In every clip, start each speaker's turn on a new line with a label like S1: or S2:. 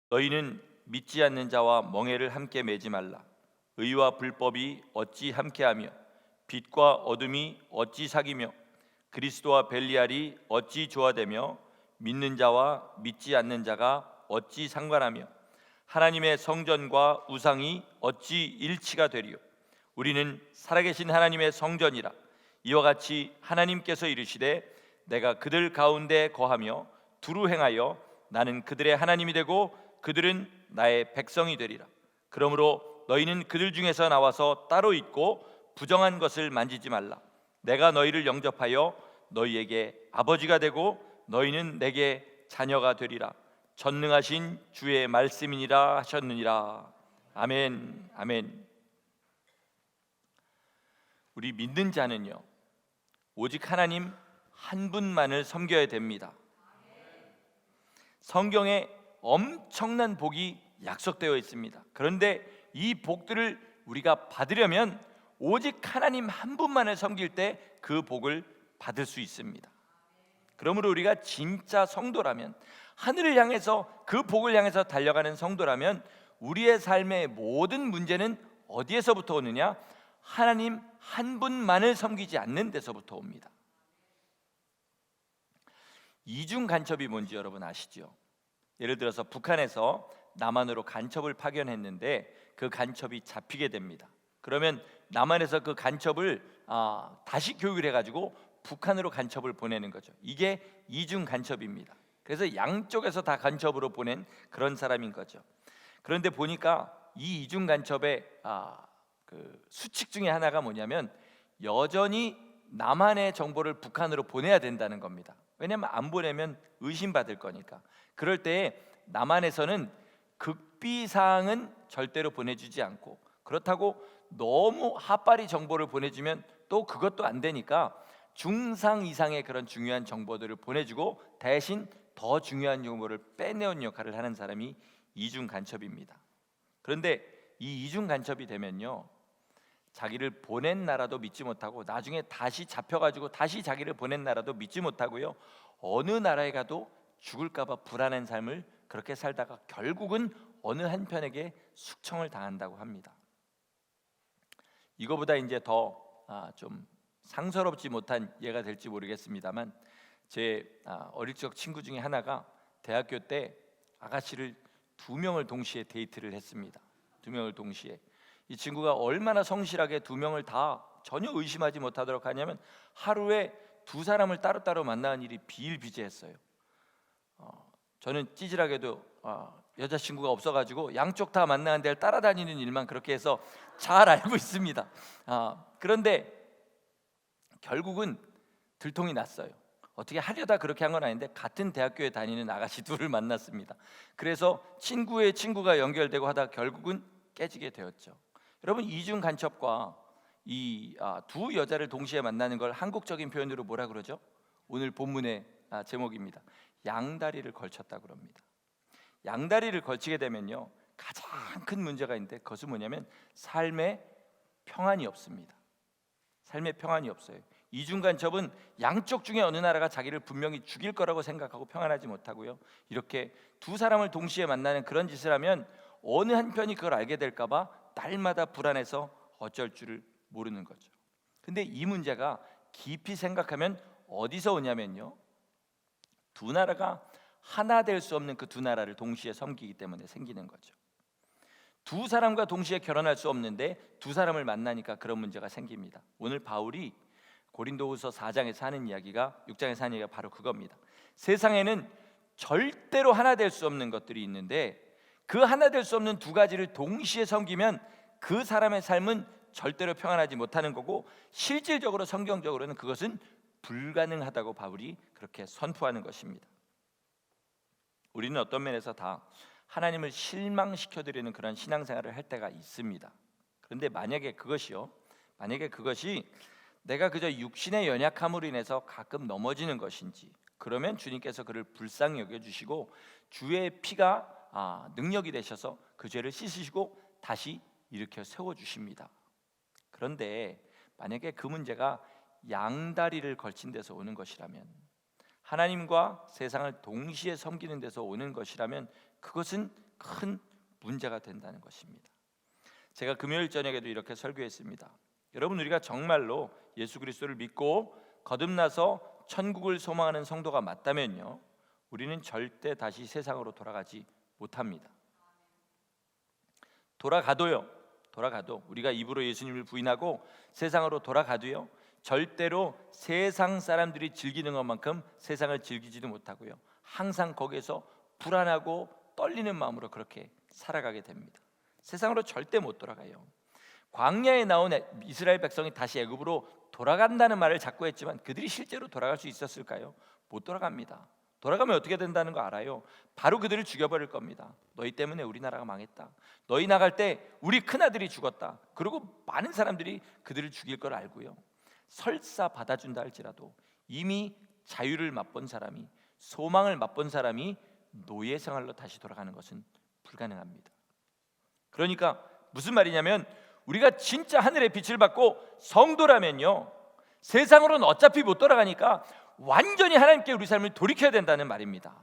S1: 너희는 믿지 않는 자와 멍에를 함께 매지 말라. 의와 불법이 어찌 함께하며 빛과 어둠이 어찌 사귀며 그리스도와 벨리알이 어찌 조화되며 믿는 자와 믿지 않는 자가 어찌 상관하며 하나님의 성전과 우상이 어찌 일치가 되리요. 우리는 살아계신 하나님의 성전이라. 이와 같이 하나님께서 이르시되 내가 그들 가운데 거하며 두루 행하여 나는 그들의 하나님이 되고 그들은 나의 백성이 되리라. 그러므로 너희는 그들 중에서 나와서 따로 있고 부정한 것을 만지지 말라. 내가 너희를 영접하여 너희에게 아버지가 되고 너희는 내게 자녀가 되리라. 전능하신 주의 말씀이니라 하셨느니라. 아멘. 아멘. 우리 믿는 자는요, 오직 하나님 한 분만을 섬겨야 됩니다. 성경에 엄청난 복이 약속되어 있습니다. 그런데 이 복들을 우리가 받으려면 오직 하나님 한 분만을 섬길 때 그 복을 받을 수 있습니다. 그러므로 우리가 진짜 성도라면, 하늘을 향해서 그 복을 향해서 달려가는 성도라면 우리의 삶의 모든 문제는 어디에서부터 오느냐? 하나님 한 분만을 섬기지 않는 데서부터 옵니다. 이중 간첩이 뭔지 여러분 아시죠? 예를 들어서 북한에서 남한으로 간첩을 파견했는데 그 간첩이 잡히게 됩니다. 그러면 남한에서 그 간첩을 다시 교육을 해가지고 북한으로 간첩을 보내는 거죠. 이게 이중 간첩입니다. 그래서 양쪽에서 다 간첩으로 보낸 그런 사람인 거죠. 그런데 보니까 이 이중 간첩의 그 수칙 중에 하나가 뭐냐면 여전히 남한의 정보를 북한으로 보내야 된다는 겁니다. 왜냐하면 안 보내면 의심받을 거니까. 그럴 때 남한에서는 극비사항은 절대로 보내주지 않고, 그렇다고 너무 핫바리 정보를 보내주면 또 그것도 안 되니까 중상 이상의 그런 중요한 정보들을 보내주고 대신 더 중요한 정보를 빼내온 역할을 하는 사람이 이중 간첩입니다. 그런데 이 이중 간첩이 되면요, 자기를 보낸 나라도 믿지 못하고 나중에 다시 잡혀가지고 다시 자기를 보낸 나라도 믿지 못하고요, 어느 나라에 가도 죽을까봐 불안한 삶을 그렇게 살다가 결국은 어느 한편에게 숙청을 당한다고 합니다. 이거보다 이제 더 좀 상서롭지 못한 예가 될지 모르겠습니다만, 제 어릴 적 친구 중에 하나가 대학교 때 아가씨를 2명을 동시에 데이트를 했습니다. 2명을 동시에. 이 친구가 얼마나 성실하게 2명을 다 전혀 의심하지 못하도록 하냐면 하루에 2사람을 따로따로 만나는 일이 비일비재했어요. 저는 찌질하게도 여자친구가 없어가지고 양쪽 다 만나는 데를 따라다니는 일만 그렇게 해서 잘 알고 있습니다. 그런데 결국은 들통이 났어요. 어떻게 하려다 그렇게 한 건 아닌데 같은 대학교에 다니는 아가씨 둘을 만났습니다. 그래서 친구의 친구가 연결되고 하다 결국은 깨지게 되었죠. 여러분, 이중 간첩과 이 두 여자를 동시에 만나는 걸 한국적인 표현으로 뭐라 그러죠? 오늘 본문의 제목입니다. 양다리를 걸쳤다고 합니다. 양다리를 걸치게 되면요, 가장 큰 문제가 있는데 그것은 뭐냐면 삶에 평안이 없습니다. 삶에 평안이 없어요. 이중 간첩은 양쪽 중에 어느 나라가 자기를 분명히 죽일 거라고 생각하고 평안하지 못하고요, 이렇게 2사람을 동시에 만나는 그런 짓을 하면 어느 한편이 그걸 알게 될까 봐 날마다 불안해서 어쩔 줄을 모르는 거죠. 근데 이 문제가 깊이 생각하면 어디서 오냐면요, 2나라가 하나 될 수 없는 그 2나라를 동시에 섬기기 때문에 생기는 거죠. 2사람과 동시에 결혼할 수 없는데 2사람을 만나니까 그런 문제가 생깁니다. 오늘 바울이 고린도후서 4장에서 하는 이야기가 6장에서 하는 이야기가 바로 그겁니다. 세상에는 절대로 하나 될 수 없는 것들이 있는데 그 하나 될 수 없는 2가지를 동시에 섬기면 그 사람의 삶은 절대로 평안하지 못하는 거고, 실질적으로 성경적으로는 그것은 불가능하다고 바울이 그렇게 선포하는 것입니다. 우리는 어떤 면에서 다 하나님을 실망시켜드리는 그런 신앙생활을 할 때가 있습니다. 그런데 만약에 그것이 내가 그저 육신의 연약함으로 인해서 가끔 넘어지는 것인지, 그러면 주님께서 그를 불쌍히 여겨주시고 주의 피가 능력이 되셔서 그 죄를 씻으시고 다시 일으켜 세워주십니다. 그런데 만약에 그 문제가 양다리를 걸친 데서 오는 것이라면, 하나님과 세상을 동시에 섬기는 데서 오는 것이라면 그것은 큰 문제가 된다는 것입니다. 제가 금요일 저녁에도 이렇게 설교했습니다. 여러분, 우리가 정말로 예수 그리스도를 믿고 거듭나서 천국을 소망하는 성도가 맞다면요, 우리는 절대 다시 세상으로 돌아가지 못합니다. 돌아가도 우리가 입으로 예수님을 부인하고 세상으로 돌아가도요, 절대로 세상 사람들이 즐기는 것만큼 세상을 즐기지도 못하고요, 항상 거기에서 불안하고 떨리는 마음으로 그렇게 살아가게 됩니다. 세상으로 절대 못 돌아가요. 광야에 나온 이스라엘 백성이 다시 애굽으로 돌아간다는 말을 자꾸 했지만 그들이 실제로 돌아갈 수 있었을까요? 못 돌아갑니다. 돌아가면 어떻게 된다는 거 알아요? 바로 그들을 죽여버릴 겁니다. 너희 때문에 우리나라가 망했다. 너희 나갈 때 우리 큰아들이 죽었다. 그리고 많은 사람들이 그들을 죽일 걸 알고요, 설사 받아준다 할지라도 이미 자유를 맛본 사람이, 소망을 맛본 사람이 노예 생활로 다시 돌아가는 것은 불가능합니다. 그러니까 무슨 말이냐면, 우리가 진짜 하늘의 빛을 받고 성도라면요, 세상으로는 어차피 못 돌아가니까 완전히 하나님께 우리 삶을 돌이켜야 된다는 말입니다.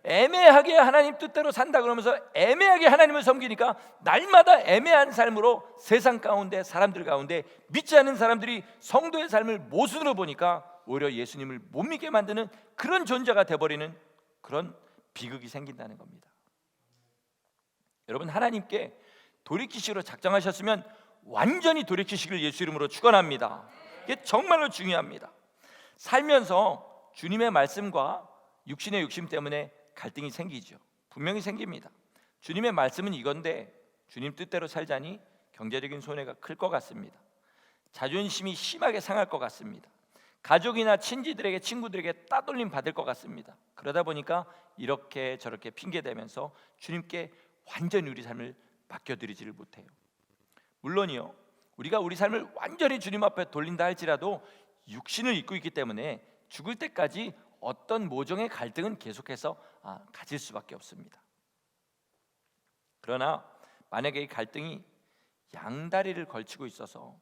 S1: 애매하게 하나님 뜻대로 산다 그러면서 애매하게 하나님을 섬기니까 날마다 애매한 삶으로 세상 가운데, 사람들 가운데 믿지 않는 사람들이 성도의 삶을 모순으로 보니까 오히려 예수님을 못 믿게 만드는 그런 존재가 돼버리는 그런 비극이 생긴다는 겁니다. 여러분, 하나님께 돌이키시기로 작정하셨으면 완전히 돌이키시길 예수 이름으로 축원합니다. 이게 정말로 중요합니다. 살면서 주님의 말씀과 육신의 욕심 때문에 갈등이 생기죠. 분명히 생깁니다. 주님의 말씀은 이건데 주님 뜻대로 살자니 경제적인 손해가 클 것 같습니다. 자존심이 심하게 상할 것 같습니다. 가족이나 친지들에게, 친구들에게 따돌림 받을 것 같습니다. 그러다 보니까 이렇게 저렇게 핑계대면서 주님께 완전히 우리 삶을 맡겨드리지를 못해요. 물론이요, 우리가 우리 삶을 완전히 주님 앞에 돌린다 할지라도 육신을 입고 있기 때문에 죽을 때까지 어떤 모종의 갈등은 계속해서 가질 수밖에 없습니다. 그러나 만약에 이 갈등이 양다리를 걸치고 있어서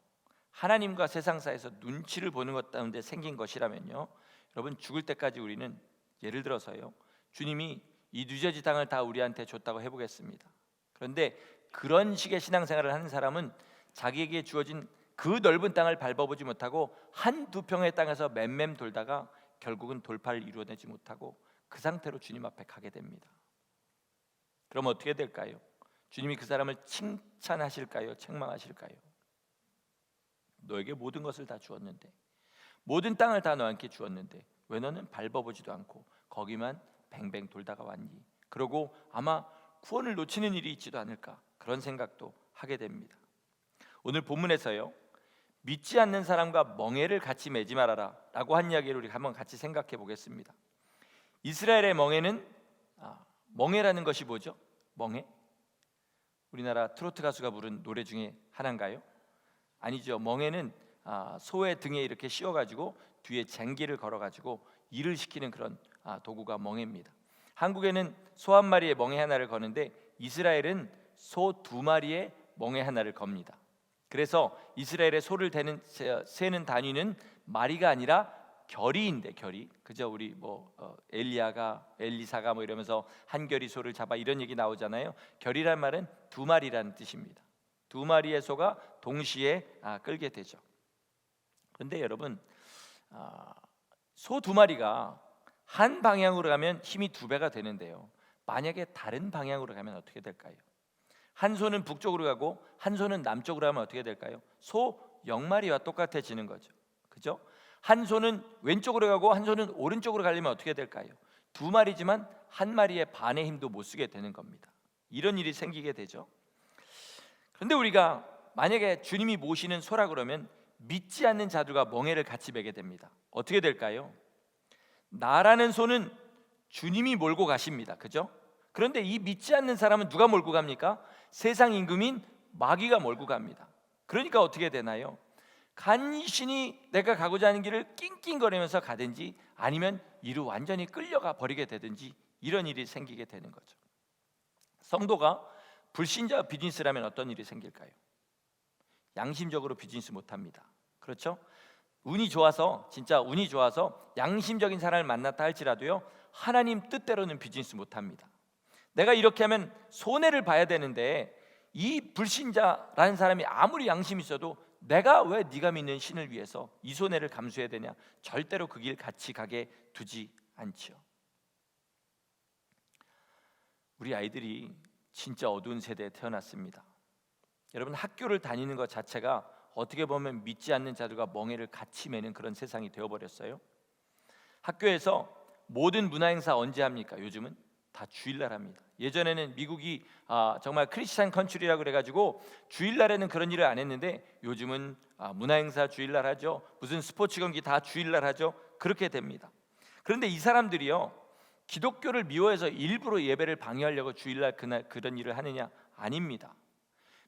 S1: 하나님과 세상 사이에서 눈치를 보는 것 가운데 생긴 것이라면요, 여러분, 죽을 때까지 우리는, 예를 들어서요, 주님이 이 뉴저지 땅을 다 우리한테 줬다고 해보겠습니다. 그런데 그런 식의 신앙생활을 하는 사람은 자기에게 주어진 그 넓은 땅을 밟아보지 못하고 한두 평의 땅에서 맴맴 돌다가 결국은 돌파를 이루어내지 못하고 그 상태로 주님 앞에 가게 됩니다. 그럼 어떻게 될까요? 주님이 그 사람을 칭찬하실까요? 책망하실까요? 너에게 모든 것을 다 주었는데, 모든 땅을 다 너한테 주었는데 왜 너는 밟아보지도 않고 거기만 뱅뱅 돌다가 왔니? 그러고 아마 구원을 놓치는 일이 있지도 않을까, 그런 생각도 하게 됩니다. 오늘 본문에서요, 믿지 않는 사람과 멍에를 같이 매지 말아라 라고 한 이야기를 우리 한번 같이 생각해 보겠습니다. 이스라엘의 멍에는, 멍에라는 것이 뭐죠? 멍에? 우리나라 트로트 가수가 부른 노래 중에 하나인가요? 아니죠. 멍에는 소의 등에 이렇게 씌워가지고 뒤에 쟁기를 걸어가지고 일을 시키는 그런 도구가 멍에입니다. 한국에는 소 한 마리에 멍에 하나를 거는데 이스라엘은 소 두 마리에 멍에 하나를 겁니다. 그래서 이스라엘의 소를 세는 단위는 마리가 아니라 결이인데, 결이, 그죠? 우리 엘리사가 이러면서 한 결이 소를 잡아, 이런 얘기 나오잖아요. 결이란 말은 두 마리라는 뜻입니다. 두 마리의 소가 동시에 끌게 되죠. 그런데 여러분, 소 두 마리가 한 방향으로 가면 힘이 두 배가 되는데요, 만약에 다른 방향으로 가면 어떻게 될까요? 한 소는 북쪽으로 가고 한 소는 남쪽으로 가면 어떻게 될까요? 소 0마리와 똑같아지는 거죠. 그죠? 한 소는 왼쪽으로 가고 한 소는 오른쪽으로 가려면 어떻게 될까요? 두 마리지만 한 마리의 반의 힘도 못 쓰게 되는 겁니다. 이런 일이 생기게 되죠. 그런데 우리가 만약에 주님이 모시는 소라 그러면 믿지 않는 자들과 멍에를 같이 매게 됩니다. 어떻게 될까요? 나라는 소는 주님이 몰고 가십니다. 그죠? 그런데 이 믿지 않는 사람은 누가 몰고 갑니까? 세상 임금인 마귀가 몰고 갑니다. 그러니까 어떻게 되나요? 간신히 내가 가고자 하는 길을 낑낑거리면서 가든지 아니면 이루 완전히 끌려가 버리게 되든지 이런 일이 생기게 되는 거죠. 성도가 불신자 비즈니스라면 어떤 일이 생길까요? 양심적으로 비즈니스 못합니다. 그렇죠? 운이 좋아서, 진짜 운이 좋아서 양심적인 사람을 만났다 할지라도요, 하나님 뜻대로는 비즈니스 못합니다. 내가 이렇게 하면 손해를 봐야 되는데 이 불신자라는 사람이 아무리 양심이 있어도 내가 왜 네가 믿는 신을 위해서 이 손해를 감수해야 되냐? 절대로 그 길 같이 가게 두지 않지요. 우리 아이들이 진짜 어두운 세대에 태어났습니다. 여러분, 학교를 다니는 것 자체가 어떻게 보면 믿지 않는 자들과 멍해를 같이 매는 그런 세상이 되어버렸어요. 학교에서 모든 문화행사 언제 합니까? 요즘은 다 주일날 합니다. 예전에는 미국이 정말 크리스찬 컨트리라고 그래가지고 주일날에는 그런 일을 안 했는데 요즘은 문화행사 주일날 하죠. 무슨 스포츠 경기 다 주일날 하죠. 그렇게 됩니다. 그런데 이 사람들이요, 기독교를 미워해서 일부러 예배를 방해하려고 주일날 그런 일을 하느냐? 아닙니다.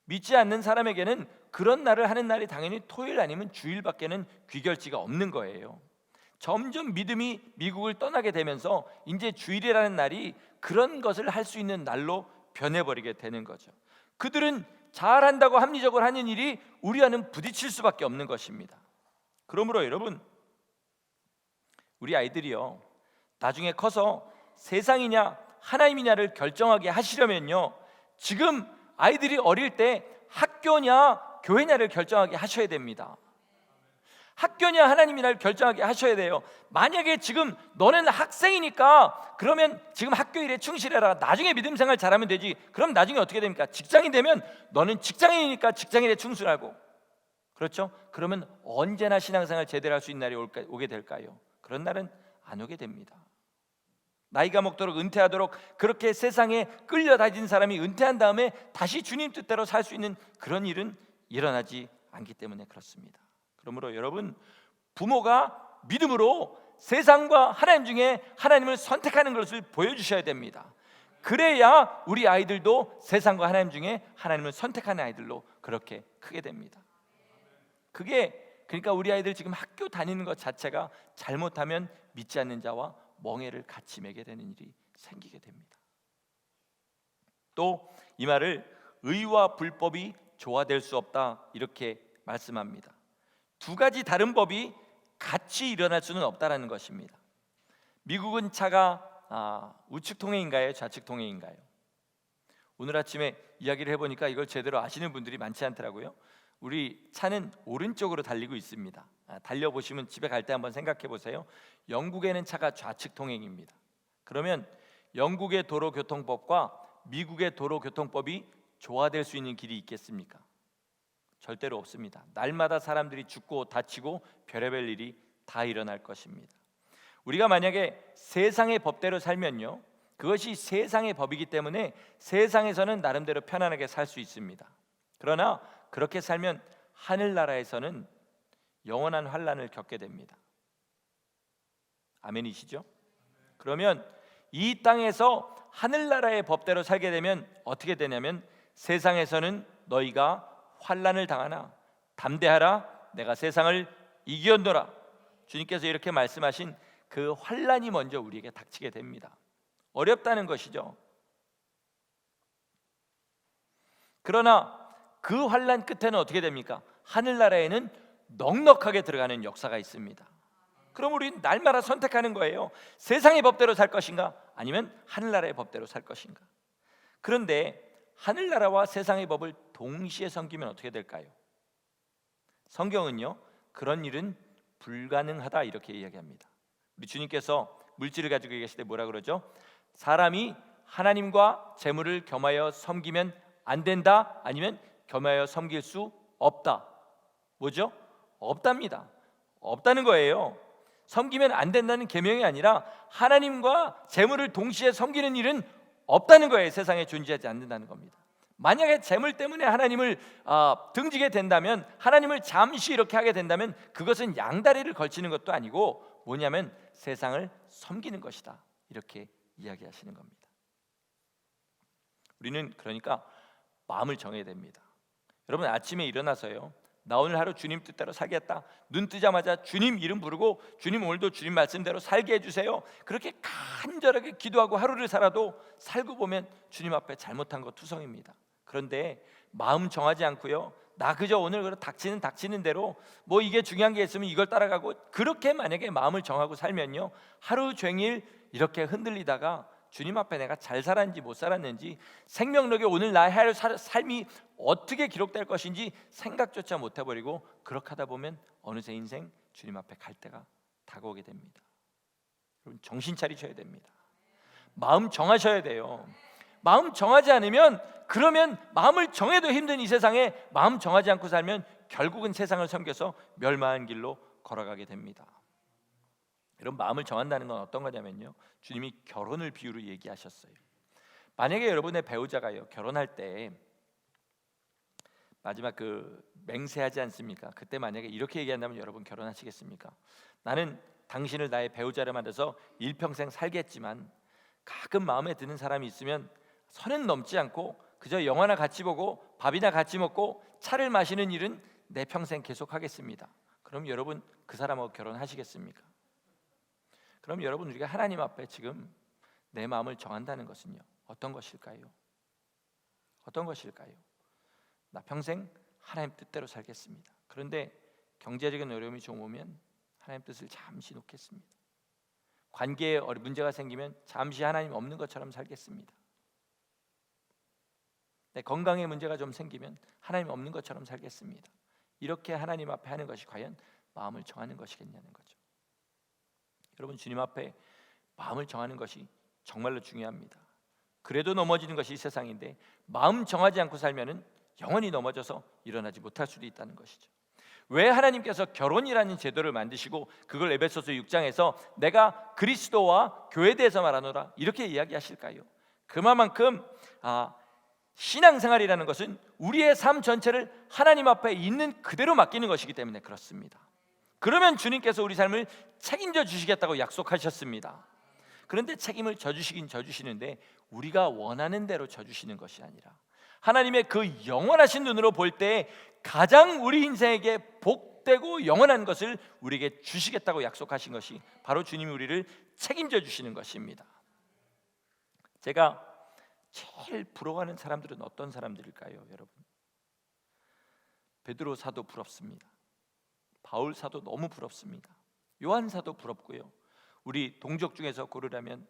S1: 믿지 않는 사람에게는 그런 날을 하는 날이 당연히 토요일 아니면 주일밖에는 귀결지가 없는 거예요. 점점 믿음이 미국을 떠나게 되면서 이제 주일이라는 날이 그런 것을 할 수 있는 날로 변해버리게 되는 거죠. 그들은 잘한다고 합리적으로 하는 일이 우리와는 부딪힐 수밖에 없는 것입니다. 그러므로 여러분, 우리 아이들이요, 나중에 커서 세상이냐 하나님이냐를 결정하게 하시려면요, 지금 아이들이 어릴 때 학교냐 교회냐를 결정하게 하셔야 됩니다. 학교냐 하나님이냐를 결정하게 하셔야 돼요. 만약에 지금 너는 학생이니까 그러면 지금 학교 일에 충실해라, 나중에 믿음 생활 잘하면 되지. 그럼 나중에 어떻게 됩니까? 직장이 되면 너는 직장인이니까 직장 일에 충실하고, 그렇죠? 그러면 언제나 신앙생활 제대로 할 수 있는 날이 오게 될까요? 그런 날은 안 오게 됩니다. 나이가 먹도록 은퇴하도록 그렇게 세상에 끌려다닌 사람이 은퇴한 다음에 다시 주님 뜻대로 살 수 있는 그런 일은 일어나지 않기 때문에 그렇습니다. 그러므로 여러분, 부모가 믿음으로 세상과 하나님 중에 하나님을 선택하는 것을 보여주셔야 됩니다. 그래야 우리 아이들도 세상과 하나님 중에 하나님을 선택하는 아이들로 그렇게 크게 됩니다. 그러니까 우리 아이들 지금 학교 다니는 것 자체가 잘못하면 믿지 않는 자와 멍해를 같이 매게 되는 일이 생기게 됩니다. 또 이 말을 의와 불법이 조화될 수 없다 이렇게 말씀합니다. 두 가지 다른 법이 같이 일어날 수는 없다라는 것입니다. 미국은 차가 우측 통행인가요? 좌측 통행인가요? 오늘 아침에 이야기를 해보니까 이걸 제대로 아시는 분들이 많지 않더라고요. 우리 차는 오른쪽으로 달리고 있습니다. 달려보시면 집에 갈 때 한번 생각해 보세요. 영국에는 차가 좌측 통행입니다. 그러면 영국의 도로교통법과 미국의 도로교통법이 조화될 수 있는 길이 있겠습니까? 절대로 없습니다. 날마다 사람들이 죽고 다치고 별의별 일이 다 일어날 것입니다. 우리가 만약에 세상의 법대로 살면요, 그것이 세상의 법이기 때문에 세상에서는 나름대로 편안하게 살 수 있습니다. 그러나 그렇게 살면 하늘나라에서는 영원한 환난을 겪게 됩니다. 아멘이시죠? 그러면 이 땅에서 하늘나라의 법대로 살게 되면 어떻게 되냐면, 세상에서는 너희가 환난을 당하나 담대하라, 내가 세상을 이겼노라. 주님께서 이렇게 말씀하신 그 환난이 먼저 우리에게 닥치게 됩니다. 어렵다는 것이죠. 그러나 그 환난 끝에는 어떻게 됩니까? 하늘나라에는 넉넉하게 들어가는 역사가 있습니다. 그럼 우리는 날마다 선택하는 거예요. 세상의 법대로 살 것인가, 아니면 하늘나라의 법대로 살 것인가. 그런데 하늘나라와 세상의 법을 동시에 섬기면 어떻게 될까요? 성경은요, 그런 일은 불가능하다 이렇게 이야기합니다. 우리 주님께서 물질을 가지고 계실 때 뭐라 그러죠? 사람이 하나님과 재물을 겸하여 섬기면 안 된다, 아니면 겸하여 섬길 수 없다. 뭐죠? 없답니다. 없다는 거예요. 섬기면 안 된다는 계명이 아니라 하나님과 재물을 동시에 섬기는 일은 없다는 거예요. 세상에 존재하지 않는다는 겁니다. 만약에 재물 때문에 하나님을 등지게 된다면, 하나님을 잠시 이렇게 하게 된다면 그것은 양다리를 걸치는 것도 아니고 뭐냐면 세상을 섬기는 것이다 이렇게 이야기하시는 겁니다. 우리는 그러니까 마음을 정해야 됩니다. 여러분, 아침에 일어나서요, 나 오늘 하루 주님 뜻대로 살겠다. 눈 뜨자마자 주님 이름 부르고, 주님 오늘도 주님 말씀대로 살게 해주세요. 그렇게 간절하게 기도하고 하루를 살아도 살고 보면 주님 앞에 잘못한 거 투성입니다. 그런데 마음 정하지 않고요, 나 그저 오늘 닥치는 대로 뭐 이게 중요한 게 있으면 이걸 따라가고, 그렇게 만약에 마음을 정하고 살면요, 하루 종일 이렇게 흔들리다가 주님 앞에 내가 잘 살았는지 못 살았는지, 생명력에 오늘 나의 할 삶이 어떻게 기록될 것인지 생각조차 못 해버리고 그렇게 하다 보면 어느새 인생 주님 앞에 갈 때가 다가오게 됩니다. 여러분 정신 차리셔야 됩니다. 마음 정하셔야 돼요. 마음 정하지 않으면, 그러면 마음을 정해도 힘든 이 세상에 마음 정하지 않고 살면 결국은 세상을 섬겨서 멸망한 길로 걸어가게 됩니다. 여러분 마음을 정한다는 건 어떤 거냐면요, 주님이 결혼을 비유로 얘기하셨어요. 만약에 여러분의 배우자가요 결혼할 때 마지막 맹세하지 않습니까? 그때 만약에 이렇게 얘기한다면 여러분 결혼하시겠습니까? 나는 당신을 나의 배우자로 만들어서 일평생 살겠지만 가끔 마음에 드는 사람이 있으면 선은 넘지 않고 그저 영화나 같이 보고 밥이나 같이 먹고 차를 마시는 일은 내 평생 계속하겠습니다. 그럼 여러분 그 사람하고 결혼하시겠습니까? 그럼 여러분 우리가 하나님 앞에 지금 내 마음을 정한다는 것은요 어떤 것일까요? 어떤 것일까요? 나 평생 하나님 뜻대로 살겠습니다. 그런데 경제적인 어려움이 좀 오면 하나님 뜻을 잠시 놓겠습니다. 관계에 문제가 생기면 잠시 하나님 없는 것처럼 살겠습니다. 내 건강에 문제가 좀 생기면 하나님 없는 것처럼 살겠습니다. 이렇게 하나님 앞에 하는 것이 과연 마음을 정하는 것이겠냐는 거죠. 여러분 주님 앞에 마음을 정하는 것이 정말로 중요합니다. 그래도 넘어지는 것이 이 세상인데 마음 정하지 않고 살면은 영원히 넘어져서 일어나지 못할 수도 있다는 것이죠. 왜 하나님께서 결혼이라는 제도를 만드시고 그걸 에베소서 6장에서 내가 그리스도와 교회에 대해서 말하노라 이렇게 이야기하실까요? 그만큼 신앙생활이라는 것은 우리의 삶 전체를 하나님 앞에 있는 그대로 맡기는 것이기 때문에 그렇습니다. 그러면 주님께서 우리 삶을 책임져 주시겠다고 약속하셨습니다. 그런데 책임을 져주시긴 져주시는데 우리가 원하는 대로 져주시는 것이 아니라 하나님의 그 영원하신 눈으로 볼 때 가장 우리 인생에게 복되고 영원한 것을 우리에게 주시겠다고 약속하신 것이 바로 주님이 우리를 책임져 주시는 것입니다. 제가 제일 부러워하는 사람들은 어떤 사람들일까요, 여러분? 베드로 사도 부럽습니다. 바울 사도 너무 부럽습니다. 요한 사도 부럽고요. 우리 동족 중에서 고르라면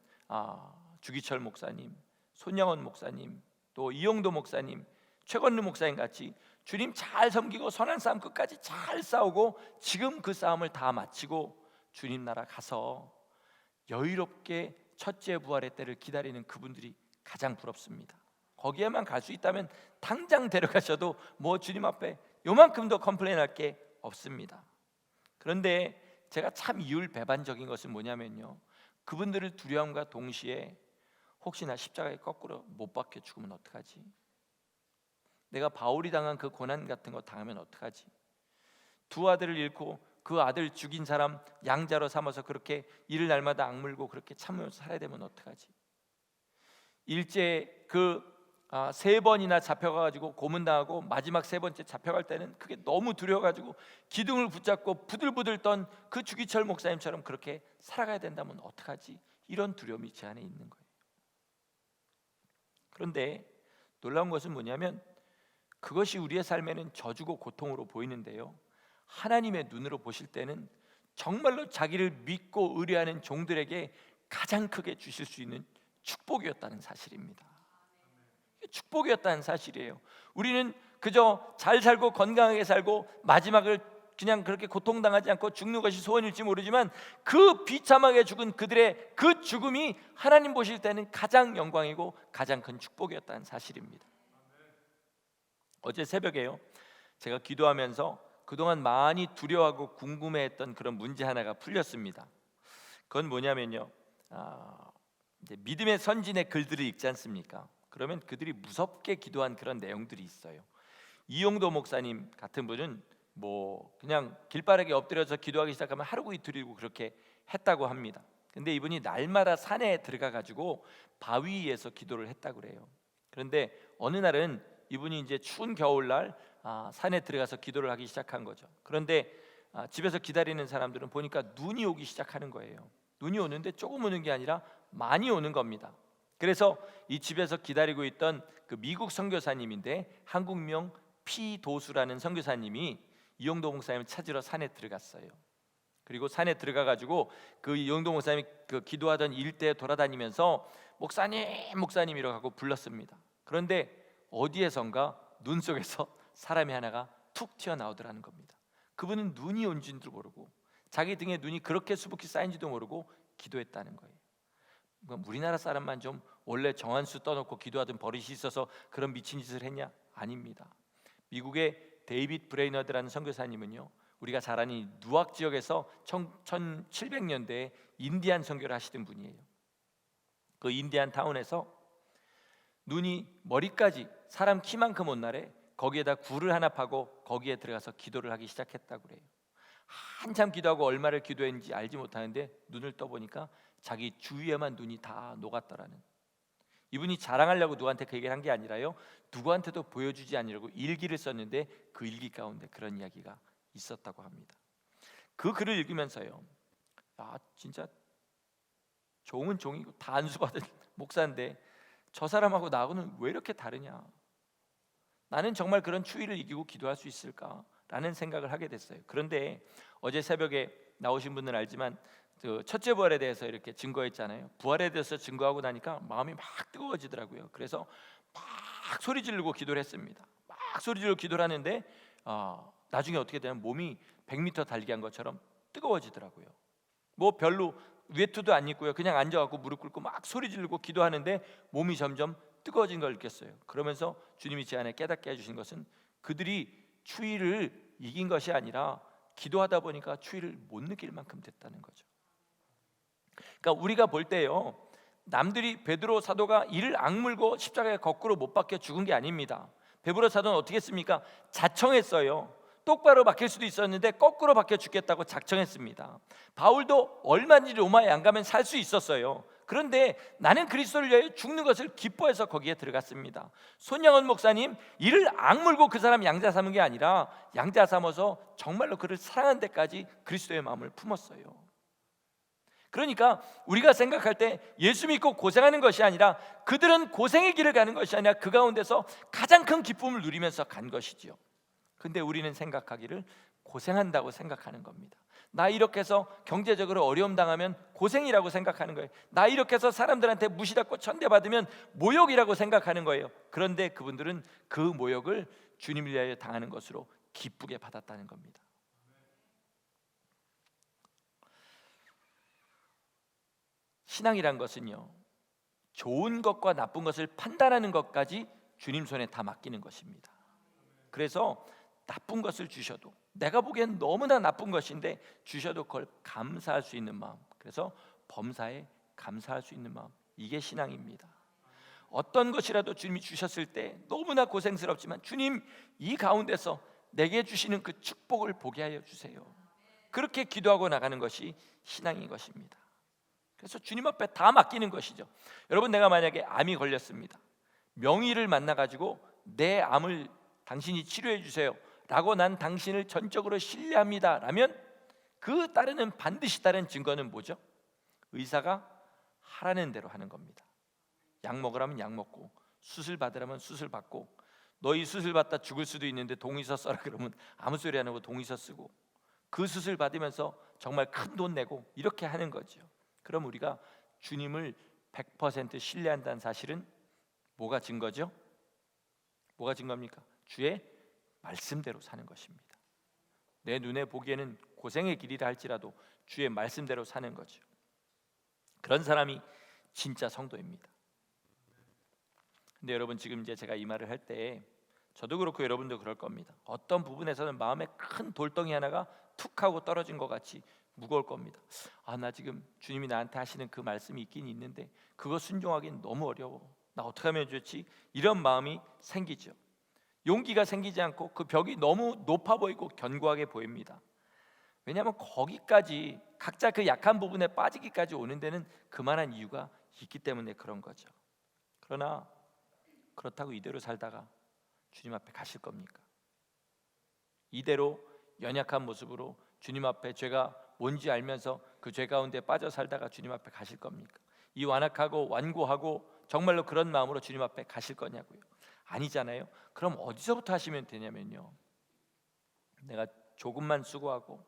S1: 주기철 목사님, 손양원 목사님, 또 이용도 목사님, 최건루 목사님 같이 주님 잘 섬기고 선한 싸움 끝까지 잘 싸우고 지금 그 싸움을 다 마치고 주님 나라 가서 여유롭게 첫째 부활의 때를 기다리는 그분들이 가장 부럽습니다. 거기에만 갈 수 있다면 당장 데려가셔도 뭐 주님 앞에 요만큼도 컴플레인할 게 없습니다. 그런데 제가 참 이율배반적인 것은 뭐냐면요, 그분들을 두려움과 동시에 혹시나 십자가에 거꾸로 못 박혀 죽으면 어떡하지? 내가 바울이 당한 그 고난 같은 거 당하면 어떡하지? 두 아들을 잃고 그 아들 죽인 사람 양자로 삼아서 그렇게 이를 날마다 악물고 그렇게 참으면서 살아야 되면 어떡하지? 일제 세 번이나 잡혀가지고 고문당하고 마지막 세 번째 잡혀갈 때는 그게 너무 두려워가지고 기둥을 붙잡고 부들부들 떤 그 주기철 목사님처럼 그렇게 살아가야 된다면 어떡하지? 이런 두려움이 제 안에 있는 거예요. 그런데 놀라운 것은 뭐냐면 그것이 우리의 삶에는 저주고 고통으로 보이는데요, 하나님의 눈으로 보실 때는 정말로 자기를 믿고 의뢰하는 종들에게 가장 크게 주실 수 있는 축복이었다는 사실입니다. 축복이었다는 사실이에요. 우리는 그저 잘 살고 건강하게 살고 마지막을 그냥 그렇게 고통당하지 않고 죽는 것이 소원일지 모르지만 그 비참하게 죽은 그들의 그 죽음이 하나님 보실 때는 가장 영광이고 가장 큰 축복이었다는 사실입니다. 어제 새벽에요, 제가 기도하면서 그동안 많이 두려워하고 궁금해했던 그런 문제 하나가 풀렸습니다. 그건 뭐냐면요, 이제 믿음의 선진의 글들을 읽지 않습니까? 그러면 그들이 무섭게 기도한 그런 내용들이 있어요. 이용도 목사님 같은 분은 뭐 그냥 길바닥에 엎드려서 기도하기 시작하면 하루고 이틀이고 그렇게 했다고 합니다. 근데 이분이 날마다 산에 들어가 가지고 바위 위에서 기도를 했다고 그래요. 그런데 어느 날은 이분이 이제 추운 겨울날 산에 들어가서 기도를 하기 시작한 거죠. 그런데 집에서 기다리는 사람들은 보니까 눈이 오기 시작하는 거예요. 눈이 오는데 조금 오는 게 아니라 많이 오는 겁니다. 그래서 이 집에서 기다리고 있던 그 미국 선교사님인데 한국명 피도수라는 선교사님이 이용도 목사님을 찾으러 산에 들어갔어요. 그리고 산에 들어가 가지고 그 이영동 목사님이 그 기도하던 일대에 돌아다니면서 목사님이라고 하고 불렀습니다. 그런데 어디에선가 눈 속에서 사람이 하나가 툭 튀어나오더라는 겁니다. 그분은 눈이 온 줄도 모르고 자기 등에 눈이 그렇게 수북히 쌓인지도 모르고 기도했다는 거예요. 우리나라 사람만 좀 원래 정한수 떠놓고 기도하던 버릇이 있어서 그런 미친 짓을 했냐? 아닙니다. 미국의 데이빗 브레이너드라는 선교사님은요, 우리가 잘 아는 누악 지역에서 1700년대에 인디안 선교를 하시던 분이에요. 그 인디안 타운에서 눈이 머리까지 사람 키만큼 온 날에 거기에다 굴을 하나 파고 거기에 들어가서 기도를 하기 시작했다고 그래요. 한참 기도하고 얼마를 기도했는지 알지 못하는데 눈을 떠보니까 자기 주위에만 눈이 다 녹았더라는. 이분이 자랑하려고 누구한테 그 얘기를 한 게 아니라요, 누구한테도 보여주지 않으려고 일기를 썼는데 그 일기 가운데 그런 이야기가 있었다고 합니다. 그 글을 읽으면서요, 진짜 종은 종이고 다 안수받은 목사인데 저 사람하고 나하고는 왜 이렇게 다르냐, 나는 정말 그런 추위를 이기고 기도할 수 있을까라는 생각을 하게 됐어요. 그런데 어제 새벽에 나오신 분들은 알지만 그 첫째 부활에 대해서 이렇게 증거했잖아요. 부활에 대해서 증거하고 나니까 마음이 막 뜨거워지더라고요. 그래서 막 소리 지르고 기도를 했습니다. 막 소리 지르고 기도를 하는데 나중에 어떻게 되면 몸이 100m 달리기 한 것처럼 뜨거워지더라고요. 뭐 별로 외투도 안 입고요, 그냥 앉아갖고 무릎 꿇고 막 소리 지르고 기도하는데 몸이 점점 뜨거워진 걸 느꼈어요. 그러면서 주님이 제 안에 깨닫게 해주신 것은 그들이 추위를 이긴 것이 아니라 기도하다 보니까 추위를 못 느낄 만큼 됐다는 거죠. 그러니까 우리가 볼 때요, 남들이 베드로 사도가 이를 악물고 십자가에 거꾸로 못 박혀 죽은 게 아닙니다. 베드로 사도는 어떻게 했습니까? 자청했어요. 똑바로 박힐 수도 있었는데 거꾸로 박혀 죽겠다고 작정했습니다. 바울도 얼마든지 로마에 안 가면 살 수 있었어요. 그런데 나는 그리스도를 위하여 죽는 것을 기뻐해서 거기에 들어갔습니다. 손양원 목사님, 이를 악물고 그 사람 양자 삼은 게 아니라 양자 삼아서 정말로 그를 사랑한 데까지 그리스도의 마음을 품었어요. 그러니까 우리가 생각할 때 예수 믿고 고생하는 것이 아니라 그들은 고생의 길을 가는 것이 아니라 그 가운데서 가장 큰 기쁨을 누리면서 간 것이지요. 근데 우리는 생각하기를 고생한다고 생각하는 겁니다. 나 이렇게 해서 경제적으로 어려움 당하면 고생이라고 생각하는 거예요. 나 이렇게 해서 사람들한테 무시받고 천대받으면 모욕이라고 생각하는 거예요. 그런데 그분들은 그 모욕을 주님을 위하여 당하는 것으로 기쁘게 받았다는 겁니다. 신앙이란 것은요, 좋은 것과 나쁜 것을 판단하는 것까지 주님 손에 다 맡기는 것입니다. 그래서 나쁜 것을 주셔도, 내가 보기엔 너무나 나쁜 것인데 주셔도 그걸 감사할 수 있는 마음, 그래서 범사에 감사할 수 있는 마음, 이게 신앙입니다. 어떤 것이라도 주님이 주셨을 때 너무나 고생스럽지만 주님, 이 가운데서 내게 주시는 그 축복을 보게 하여 주세요. 그렇게 기도하고 나가는 것이 신앙인 것입니다. 그래서 주님 앞에 다 맡기는 것이죠. 여러분, 내가 만약에 암이 걸렸습니다. 명의를 만나가지고 내 암을 당신이 치료해 주세요 라고 난 당신을 전적으로 신뢰합니다 라면 그 따르는 반드시 따른 증거는 뭐죠? 의사가 하라는 대로 하는 겁니다. 약 먹으라면 약 먹고, 수술 받으라면 수술 받고, 너희 수술 받다 죽을 수도 있는데 동의서 써라 그러면 아무 소리 안 하고 동의서 쓰고, 그 수술 받으면서 정말 큰 돈 내고 이렇게 하는 거죠. 그럼 우리가 주님을 100% 신뢰한다는 사실은 뭐가 증거죠? 뭐가 증거입니까? 주의 말씀대로 사는 것입니다. 내 눈에 보기에는 고생의 길이라 할지라도 주의 말씀대로 사는 거죠. 그런 사람이 진짜 성도입니다. 근데 여러분, 지금 이제 제가 이 말을 할 때 저도 그렇고 여러분도 그럴 겁니다. 어떤 부분에서는 마음에 큰 돌덩이 하나가 툭 하고 떨어진 것 같이 무거울 겁니다. 나 지금 주님이 나한테 하시는 그 말씀이 있긴 있는데 그거 순종하기는 너무 어려워. 나 어떻게 하면 좋지? 이런 마음이 생기죠. 용기가 생기지 않고 그 벽이 너무 높아 보이고 견고하게 보입니다. 왜냐하면 거기까지 각자 그 약한 부분에 빠지기까지 오는 데는 그만한 이유가 있기 때문에 그런 거죠. 그러나 그렇다고 이대로 살다가 주님 앞에 가실 겁니까? 이대로 연약한 모습으로 주님 앞에 죄가 뭔지 알면서 그 죄 가운데 빠져 살다가 주님 앞에 가실 겁니까? 이 완악하고 완고하고 정말로 그런 마음으로 주님 앞에 가실 거냐고요? 아니잖아요. 그럼 어디서부터 하시면 되냐면요, 내가 조금만 수고하고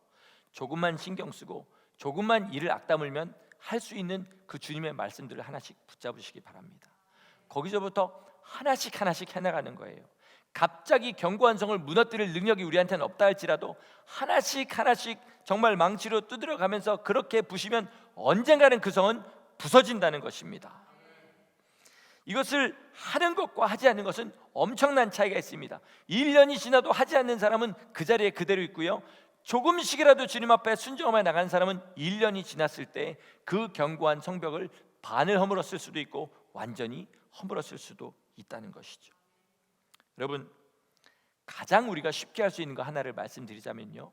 S1: 조금만 신경 쓰고 조금만 이를 악다물면 할 수 있는 그 주님의 말씀들을 하나씩 붙잡으시기 바랍니다. 거기서부터 하나씩 해나가는 거예요. 갑자기 견고한 성을 무너뜨릴 능력이 우리한테는 없다 할지라도 하나씩 정말 망치로 두드려가면서 그렇게 부시면 언젠가는 그 성은 부서진다는 것입니다. 이것을 하는 것과 하지 않는 것은 엄청난 차이가 있습니다. 1년이 지나도 하지 않는 사람은 그 자리에 그대로 있고요, 조금씩이라도 주님 앞에 순종하며 나간 사람은 1년이 지났을 때 그 견고한 성벽을 반을 허물었을 수도 있고 완전히 허물었을 수도 있다는 것이죠. 여러분, 가장 우리가 쉽게 할 수 있는 거 하나를 말씀드리자면요,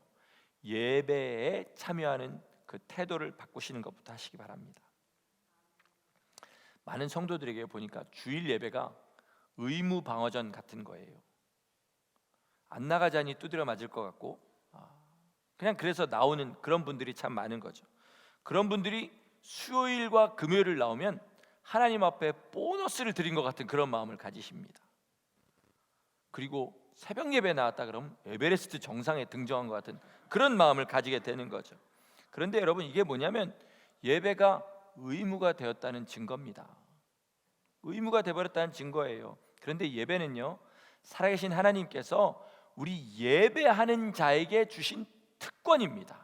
S1: 예배에 참여하는 그 태도를 바꾸시는 것부터 하시기 바랍니다. 많은 성도들에게 보니까 주일 예배가 의무 방어전 같은 거예요. 안 나가자니 두드려 맞을 것 같고 그냥 그래서 나오는 그런 분들이 참 많은 거죠. 그런 분들이 수요일과 금요일을 나오면 하나님 앞에 보너스를 드린 것 같은 그런 마음을 가지십니다. 그리고 새벽 예배 나왔다 그러면 에베레스트 정상에 등정한 것 같은 그런 마음을 가지게 되는 거죠. 그런데 여러분, 이게 뭐냐면 예배가 의무가 되었다는 증거입니다. 의무가 되어버렸다는 증거예요. 그런데 예배는요, 살아계신 하나님께서 우리 예배하는 자에게 주신 특권입니다.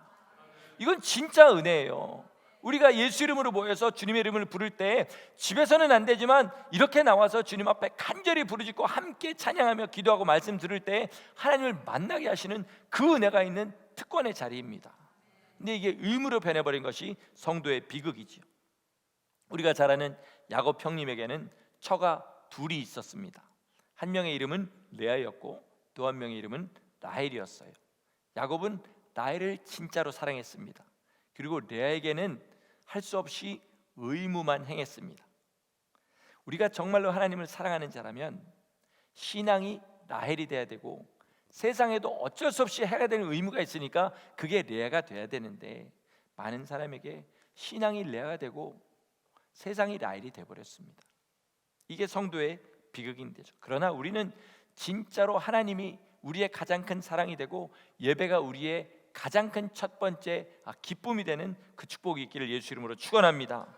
S1: 이건 진짜 은혜예요. 우리가 예수 이름으로 모여서 주님의 이름을 부를 때 집에서는 안 되지만 이렇게 나와서 주님 앞에 간절히 부르짖고 함께 찬양하며 기도하고 말씀 들을 때 하나님을 만나게 하시는 그 은혜가 있는 특권의 자리입니다. 근데 이게 의무로 변해버린 것이 성도의 비극이지요. 우리가 잘 아는 야곱 형님에게는 처가 둘이 있었습니다. 한 명의 이름은 레아였고 또 한 명의 이름은 라헬이었어요. 야곱은 라헬을 진짜로 사랑했습니다. 그리고 레아에게는 할 수 없이 의무만 행했습니다. 우리가 정말로 하나님을 사랑하는 자라면 신앙이 라헬이 돼야 되고 세상에도 어쩔 수 없이 해야 되는 의무가 있으니까 그게 레아가 돼야 되는데, 많은 사람에게 신앙이 레아가 되고 세상이 라헬이 돼버렸습니다. 이게 성도의 비극인 되죠. 그러나 우리는 진짜로 하나님이 우리의 가장 큰 사랑이 되고 예배가 우리의 가장 큰 첫 번째 기쁨이 되는 그 축복이 있기를 예수 이름으로 축원합니다.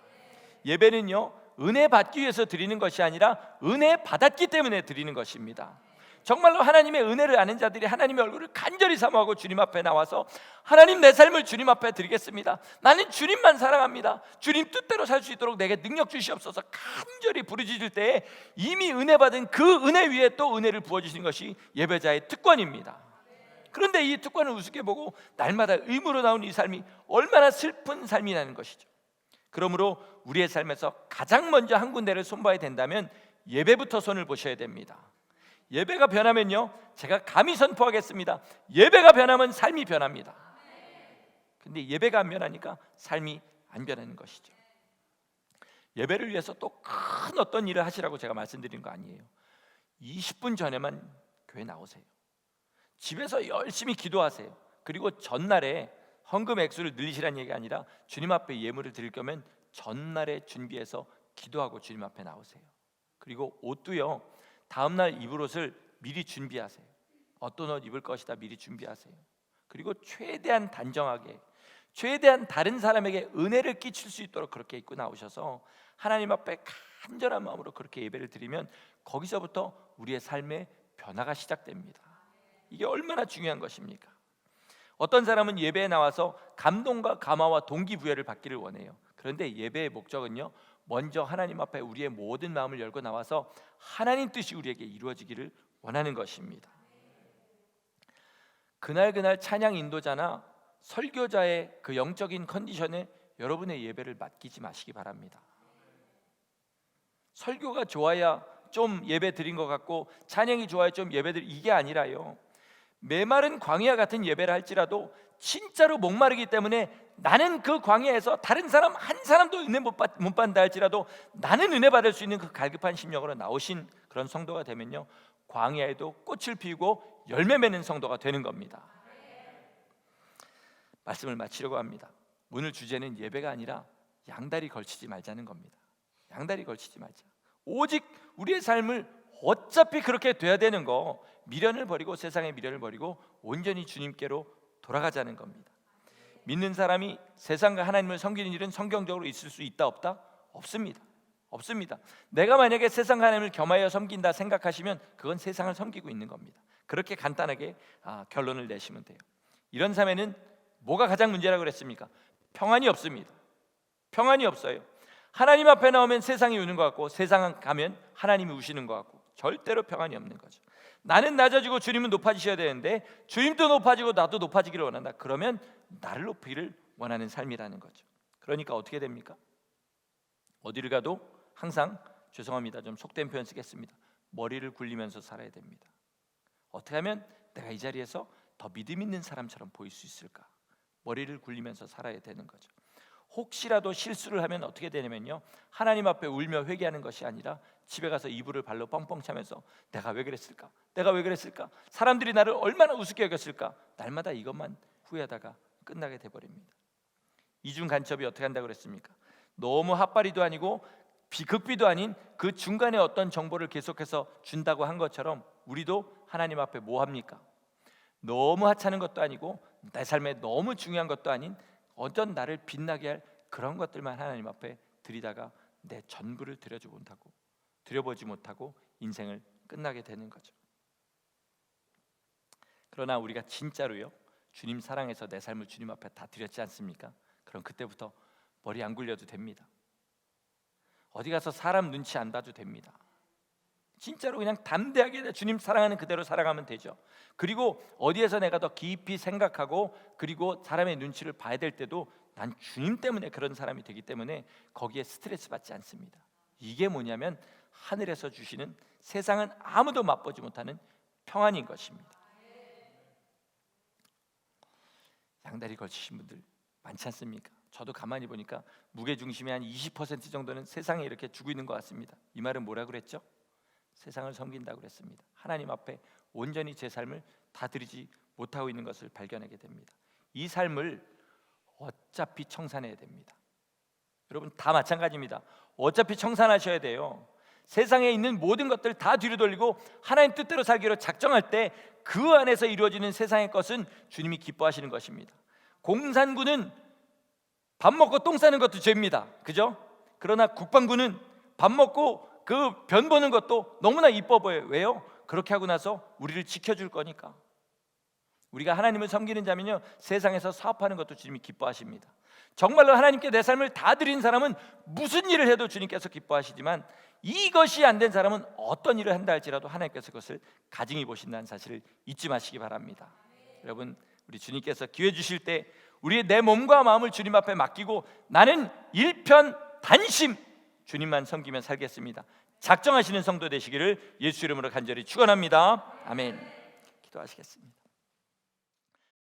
S1: 예배는요, 은혜 받기 위해서 드리는 것이 아니라 은혜 받았기 때문에 드리는 것입니다. 정말로 하나님의 은혜를 아는 자들이 하나님의 얼굴을 간절히 사모하고 주님 앞에 나와서 하나님, 내 삶을 주님 앞에 드리겠습니다. 나는 주님만 사랑합니다. 주님 뜻대로 살 수 있도록 내게 능력 주시옵소서 간절히 부르짖을 때에 이미 은혜 받은 그 은혜 위에 또 은혜를 부어주시는 것이 예배자의 특권입니다. 그런데 이 특권을 우습게 보고 날마다 의무로 나오는 이 삶이 얼마나 슬픈 삶이라는 것이죠. 그러므로 우리의 삶에서 가장 먼저 한 군데를 손봐야 된다면 예배부터 손을 보셔야 됩니다. 예배가 변하면요, 제가 감히 선포하겠습니다. 예배가 변하면 삶이 변합니다. 근데 예배가 안 변하니까 삶이 안 변하는 것이죠. 예배를 위해서 또 큰 어떤 일을 하시라고 제가 말씀드린 거 아니에요. 20분 전에만 교회 나오세요. 집에서 열심히 기도하세요. 그리고 전날에 헌금 액수를 늘리시라는 얘기가 아니라 주님 앞에 예물을 드릴 거면 전날에 준비해서 기도하고 주님 앞에 나오세요. 그리고 옷도요, 다음날 입을 옷을 미리 준비하세요. 어떤 옷 입을 것이다 미리 준비하세요. 그리고 최대한 단정하게, 최대한 다른 사람에게 은혜를 끼칠 수 있도록 그렇게 입고 나오셔서 하나님 앞에 간절한 마음으로 그렇게 예배를 드리면 거기서부터 우리의 삶의 변화가 시작됩니다. 이게 얼마나 중요한 것입니까? 어떤 사람은 예배에 나와서 감동과 감화와 동기부여를 받기를 원해요. 그런데 예배의 목적은요, 먼저 하나님 앞에 우리의 모든 마음을 열고 나와서 하나님 뜻이 우리에게 이루어지기를 원하는 것입니다. 그날 찬양 인도자나 설교자의 그 영적인 컨디션에 여러분의 예배를 맡기지 마시기 바랍니다. 설교가 좋아야 좀 예배 드린 것 같고 찬양이 좋아야 좀 예배 드린, 이게 아니라요, 메마른 광야 같은 예배를 할지라도 진짜로 목마르기 때문에 나는 그 광야에서 다른 사람 한 사람도 은혜 못 받는다 할지라도 나는 은혜 받을 수 있는 그 갈급한 심령으로 나오신 그런 성도가 되면요, 광야에도 꽃을 피우고 열매 맺는 성도가 되는 겁니다. 말씀을 마치려고 합니다. 오늘 주제는 예배가 아니라 양다리 걸치지 말자는 겁니다. 양다리 걸치지 말자. 오직 우리의 삶을 어차피 그렇게 돼야 되는 거, 미련을 버리고 세상의 미련을 버리고 온전히 주님께로 돌아가자는 겁니다. 믿는 사람이 세상과 하나님을 섬기는 일은 성경적으로 있을 수 있다 없다? 없습니다. 없습니다. 내가 만약에 세상과 하나님을 겸하여 섬긴다 생각하시면 그건 세상을 섬기고 있는 겁니다. 그렇게 간단하게 결론을 내시면 돼요. 이런 삶에는 뭐가 가장 문제라고 그랬습니까? 평안이 없습니다. 평안이 없어요. 하나님 앞에 나오면 세상이 우는 것 같고, 세상 가면 하나님이 우시는 것 같고, 절대로 평안이 없는 거죠. 나는 낮아지고 주님은 높아지셔야 되는데 주님도 높아지고 나도 높아지기를 원한다. 그러면 나를 높이기를 원하는 삶이라는 거죠. 그러니까 어떻게 됩니까? 어디를 가도 항상, 죄송합니다, 좀 속된 표현 쓰겠습니다, 머리를 굴리면서 살아야 됩니다. 어떻게 하면 내가 이 자리에서 더 믿음 있는 사람처럼 보일 수 있을까? 머리를 굴리면서 살아야 되는 거죠. 혹시라도 실수를 하면 어떻게 되냐면요, 하나님 앞에 울며 회개하는 것이 아니라 집에 가서 이불을 발로 뻥뻥 차면서 내가 왜 그랬을까? 내가 왜 그랬을까? 사람들이 나를 얼마나 우습게 여겼을까? 날마다 이것만 후회하다가 끝나게 돼버립니다. 이중 간첩이 어떻게 한다고 그랬습니까? 너무 핫바리도 아니고 비극비도 아닌 그 중간에 어떤 정보를 계속해서 준다고 한 것처럼 우리도 하나님 앞에 뭐 합니까? 너무 하찮은 것도 아니고 내 삶에 너무 중요한 것도 아닌 어떤 나를 빛나게 할 그런 것들만 하나님 앞에 드리다가 내 전부를 드려보지 못하고 인생을 끝나게 되는 거죠. 그러나 우리가 진짜로요, 주님 사랑해서 내 삶을 주님 앞에 다 드렸지 않습니까? 그럼 그때부터 머리 안 굴려도 됩니다. 어디 가서 사람 눈치 안 봐도 됩니다. 진짜로 그냥 담대하게 주님 사랑하는 그대로 살아가면 되죠. 그리고 어디에서 내가 더 깊이 생각하고 그리고 사람의 눈치를 봐야 될 때도 난 주님 때문에 그런 사람이 되기 때문에 거기에 스트레스 받지 않습니다. 이게 뭐냐면 하늘에서 주시는 세상은 아무도 맛보지 못하는 평안인 것입니다. 양다리 걸치신 분들 많지 않습니까? 저도 가만히 보니까 무게중심의 한 20% 정도는 세상에 이렇게 주고 있는 것 같습니다. 이 말은 뭐라고 그랬죠? 세상을 섬긴다고 그랬습니다. 하나님 앞에 온전히 제 삶을 다 드리지 못하고 있는 것을 발견하게 됩니다. 이 삶을 어차피 청산해야 됩니다. 여러분 다 마찬가지입니다. 어차피 청산하셔야 돼요. 세상에 있는 모든 것들 다 뒤로 돌리고 하나님 뜻대로 살기로 작정할 때 그 안에서 이루어지는 세상의 것은 주님이 기뻐하시는 것입니다. 공산군은 밥 먹고 똥 싸는 것도 죄입니다. 그죠? 그러나 국방군은 밥 먹고 그 변 보는 것도 너무나 이뻐 보여요. 왜요? 그렇게 하고 나서 우리를 지켜줄 거니까. 우리가 하나님을 섬기는 자면요, 세상에서 사업하는 것도 주님이 기뻐하십니다. 정말로 하나님께 내 삶을 다 드린 사람은 무슨 일을 해도 주님께서 기뻐하시지만 이것이 안 된 사람은 어떤 일을 한다 할지라도 하나님께서 그것을 가증히 보신다는 사실을 잊지 마시기 바랍니다. 여러분, 우리 주님께서 기회 주실 때 우리의 내 몸과 마음을 주님 앞에 맡기고 나는 일편단심 주님만 섬기며 살겠습니다. 작정하시는 성도 되시기를 예수 이름으로 간절히 축원합니다. 아멘. 기도하시겠습니다.